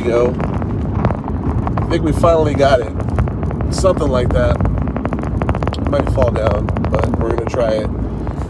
go. I think we finally got it. Something like that. It might fall down, but we're going to try it.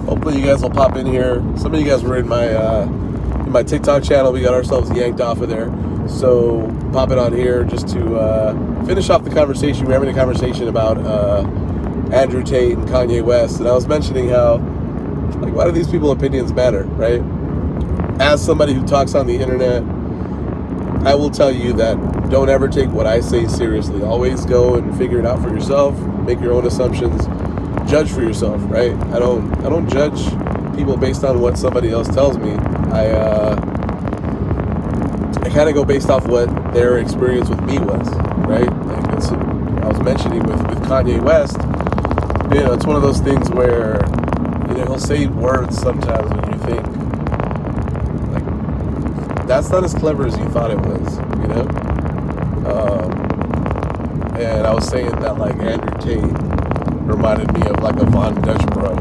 Hopefully you guys will pop in here. Some of you guys were in my TikTok channel. We got ourselves yanked off of there. So pop it on here just to finish off the conversation. We're having a conversation about Andrew Tate and Kanye West. And I was mentioning how, like, why do these people's opinions matter, right? As somebody who talks on the internet, I will tell you that don't ever take what I say seriously. Always go and figure it out for yourself. Make your own assumptions. Judge for yourself, right? I don't judge people based on what somebody else tells me. I kind of go based off what their experience with me was, right? Like I was mentioning with Kanye West, it's one of those things where, he'll say words sometimes when you think, like, that's not as clever as you thought it was, and I was saying that, like, Andrew Tate reminded me of, like, a Von Dutch bro,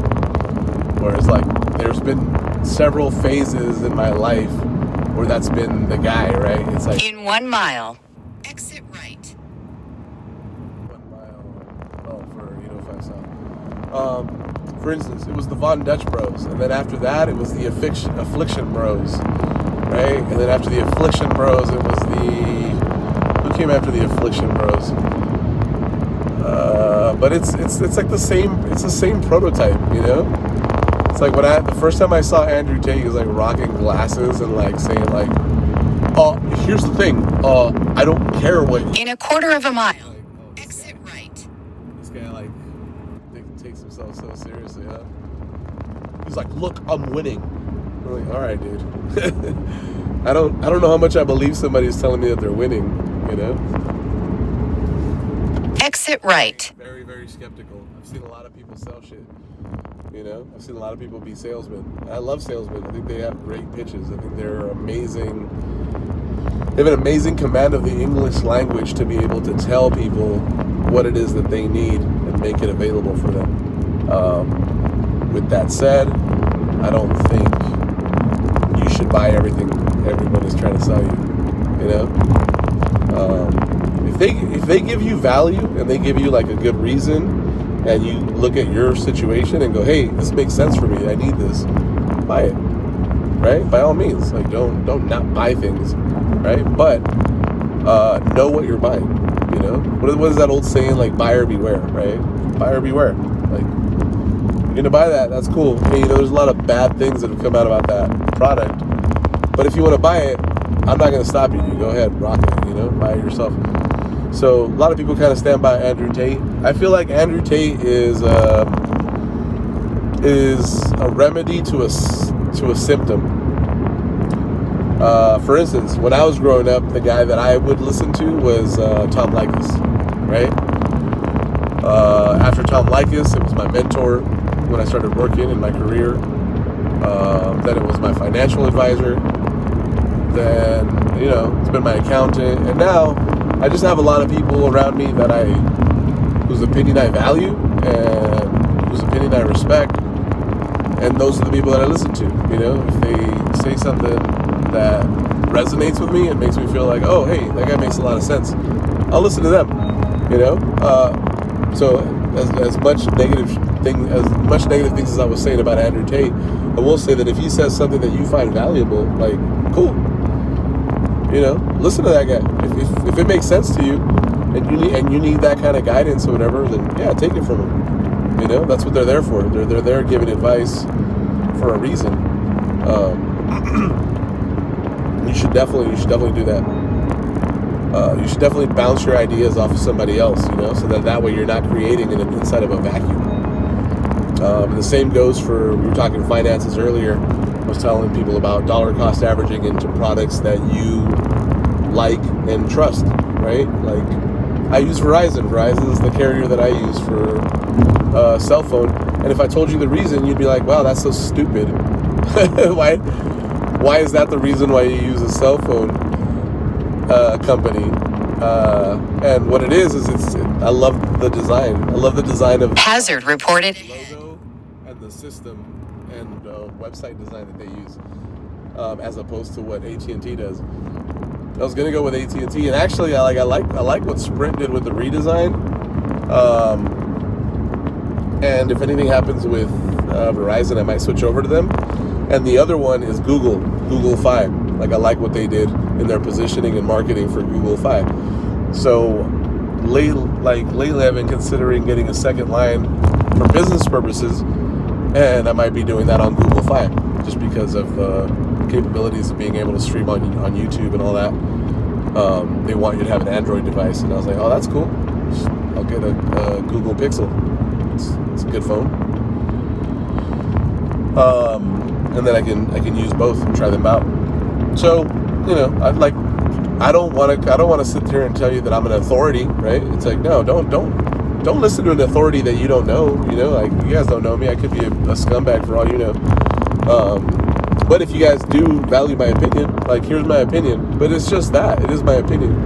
where it's like, there's been several phases in my life where that's been the guy, right? It's like, in 1 mile, exit right. 1 mile, for 5 South. For instance, it was the Von Dutch bros, and then after that, it was the Affliction bros, right? And then after the Affliction bros, it was who came after the Affliction bros? But it's like the same prototype, It's like the first time I saw Andrew Tate, he was like rocking glasses and like saying like, "Oh, here's the thing. I don't care what." In 1/4 mile, like, exit right. This guy like takes himself so seriously, huh? He's like, "Look, I'm winning." I'm like, "All right, dude." I don't know how much I believe somebody's telling me that they're winning, Exit right. Very, very skeptical. I've seen a lot of people sell shit. I've seen a lot of people be salesmen. I love salesmen. I think they have great pitches. I think they're amazing. They have an amazing command of the English language to be able to tell people what it is that they need and make it available for them. With that said, I don't think you should buy everything everyone is trying to sell you. If they give you value and they give you like a good reason, and you look at your situation and go, "Hey, this makes sense for me. I need this." Buy it, right? By all means, like don't not buy things, right? But know what you're buying. What is that old saying? Like, buyer beware, right? Buyer beware. Like, you're gonna buy that. That's cool. Hey, there's a lot of bad things that have come out about that product, but if you want to buy it, I'm not gonna stop you. You go ahead, rock it. Buy it yourself. So a lot of people kind of stand by Andrew Tate. I feel like Andrew Tate is a remedy to a symptom. For instance, when I was growing up, the guy that I would listen to was Tom Likas, right? After Tom Likas, it was my mentor when I started working in my career. Then it was my financial advisor. Then, it's been my accountant. And now I just have a lot of people around me whose opinion I value and whose opinion I respect. And those are the people that I listen to. If they say something that resonates with me and makes me feel like, oh, hey, that guy makes a lot of sense, I'll listen to them. So as much negative things as I was saying about Andrew Tate, I will say that if he says something that you find valuable, like, cool. Listen to that guy. If it makes sense to you, and you need that kind of guidance or whatever, then yeah, take it from him. That's what they're there for. They're there giving advice for a reason. You should definitely do that. You should definitely bounce your ideas off of somebody else, so that way you're not creating it inside of a vacuum. And the same goes for, we were talking finances earlier. I was telling people about dollar cost averaging into products that you like and trust, right? Like, I use Verizon. Verizon is the carrier that I use for cell phone. And if I told you the reason, you'd be like, wow, that's so stupid. Why is that the reason why you use a cell phone company? And what it is I love the design. I love the design of hazard reported. The logo and the system and website design that they use, as opposed to what AT&T does. I was gonna go with AT&T, and actually, I like what Sprint did with the redesign. And if anything happens with Verizon, I might switch over to them. And the other one is Google Fi. Like, I like what they did in their positioning and marketing for Google Fi. So lately, I've been considering getting a second line for business purposes, and I might be doing that on Google Fi, just because of the capabilities of being able to stream on YouTube and all that. They want you to have an Android device, and I was like, oh, that's cool. I'll get a Google Pixel. It's a good phone. And then I can use both and try them out. So, I don't want to sit here and tell you that I'm an authority, right? It's like, no, don't listen to an authority that you don't know. Like, you guys don't know me. I could be a scumbag for all you know. But if you guys do value my opinion, like, here's my opinion. But it's just that. It is my opinion.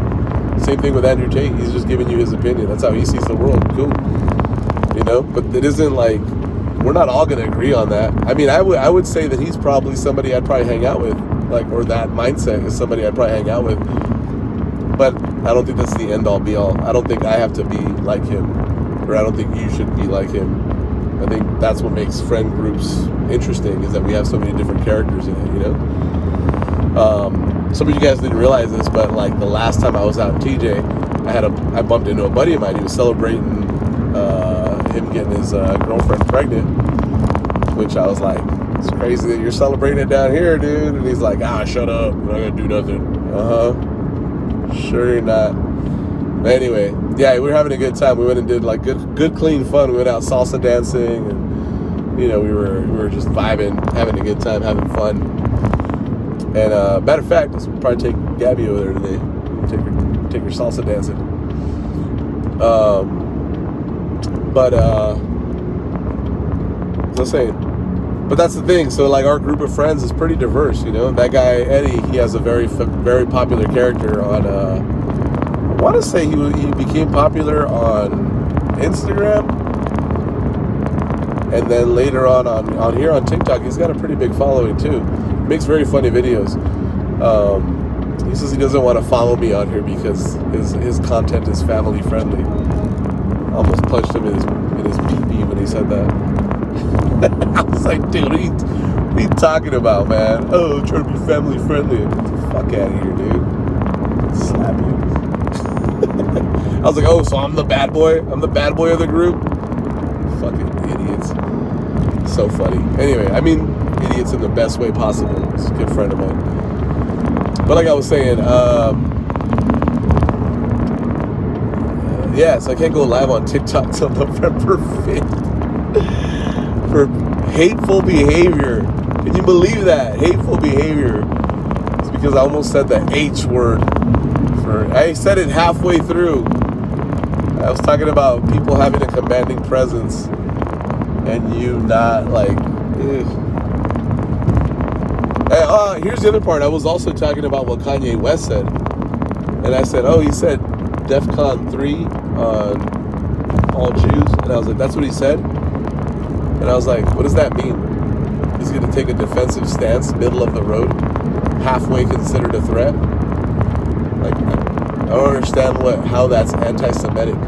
Same thing with Andrew Tate. He's just giving you his opinion. That's how he sees the world. Cool. But it isn't like we're not all going to agree on that. I mean, I would say that he's probably somebody I'd probably hang out with, or that mindset is somebody I'd probably hang out with. But I don't think that's the end all be all. I don't think I have to be like him, or I don't think you should be like him. I think that's what makes friend groups interesting, is that we have so many different characters in it, Some of you guys didn't realize this, but like the last time I was out in TJ, I bumped into a buddy of mine. He was celebrating him getting his girlfriend pregnant, which I was like, it's crazy that you're celebrating it down here, dude. And he's like, shut up, I'm not gonna do nothing. Sure you're not. But anyway, yeah, we were having a good time. We went and did like good clean fun. We went out salsa dancing, and we were just vibing, having a good time, having fun. And matter of fact, let's probably take Gabby over there today. Take her salsa dancing. But as I was saying, but that's the thing. So like, our group of friends is pretty diverse. That guy Eddie, he has a very very popular character on. I want to say he became popular on Instagram, and then later on here on TikTok, he's got a pretty big following too. Makes very funny videos. He says he doesn't want to follow me on here because his content is family friendly. I almost punched him in his pee-pee when he said that. I was like, dude, what are you talking about, man? Oh, trying to be family friendly. Get the fuck out of here, dude. Slap you. I was like, oh, so I'm the bad boy? I'm the bad boy of the group? Fucking idiots. So funny. Anyway, I mean, idiots in the best way possible. He's a good friend of mine. But like I was saying, so I can't go live on TikTok till November 5th for hateful behavior. Can you believe that? Hateful behavior. It's because I almost said the H word. I said it halfway through. I was talking about people having a commanding presence and you not like. Here's the other part. I was also talking about what Kanye West said, and I said, he said DEFCON 3 on all Jews, and I was like, that's what he said. And I was like, what does that mean? He's going to take a defensive stance, middle of the road, halfway considered a threat? Like, I don't understand how that's anti-Semitic.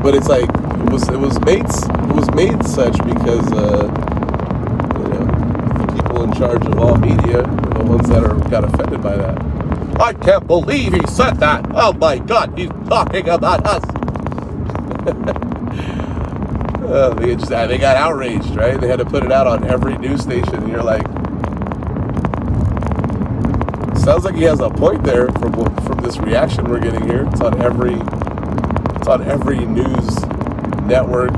But it's like, it was made such because the people in charge of all media are the ones that got offended by that. I can't believe he said that. Oh my God, he's talking about us. They got outraged, right? They had to put it out on every news station. And you're like, sounds like he has a point there from this reaction we're getting here. It's on every news network,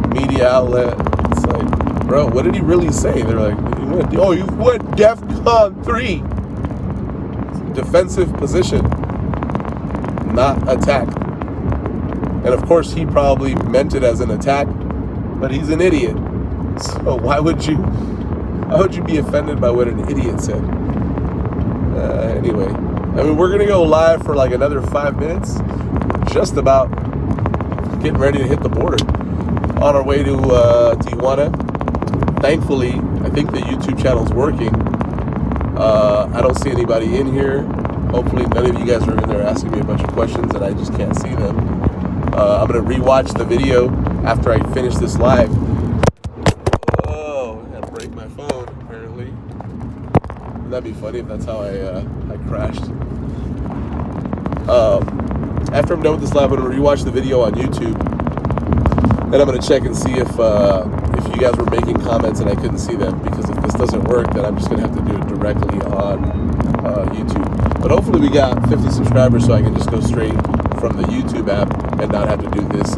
media outlet. It's like, bro, what did he really say? They're like, you went DEFCON 3. Defensive position, not attack. And of course, he probably meant it as an attack, but he's an idiot. So why would you be offended by what an idiot said? Anyway, I mean, we're gonna go live for like another 5 minutes. Just about getting ready to hit the border. On our way to Tijuana. Thankfully, I think the YouTube channel's working. I don't see anybody in here. Hopefully none of you guys are in there asking me a bunch of questions and I just can't see them. I'm going to rewatch the video after I finish this live. Oh, I had to break my phone, apparently. That'd be funny if that's how I crashed. After I'm done with this live, I'm going to rewatch the video on YouTube. And I'm going to check and see if you guys were making comments and I couldn't see them. Because if this doesn't work, then I'm just going to have to do it directly on YouTube. But hopefully we got 50 subscribers so I can just go straight from the YouTube app and not have to do this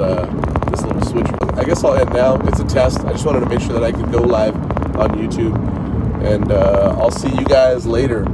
this little switch. I guess I'll end now. It's a test. I just wanted to make sure that I could go live on YouTube. And I'll see you guys later.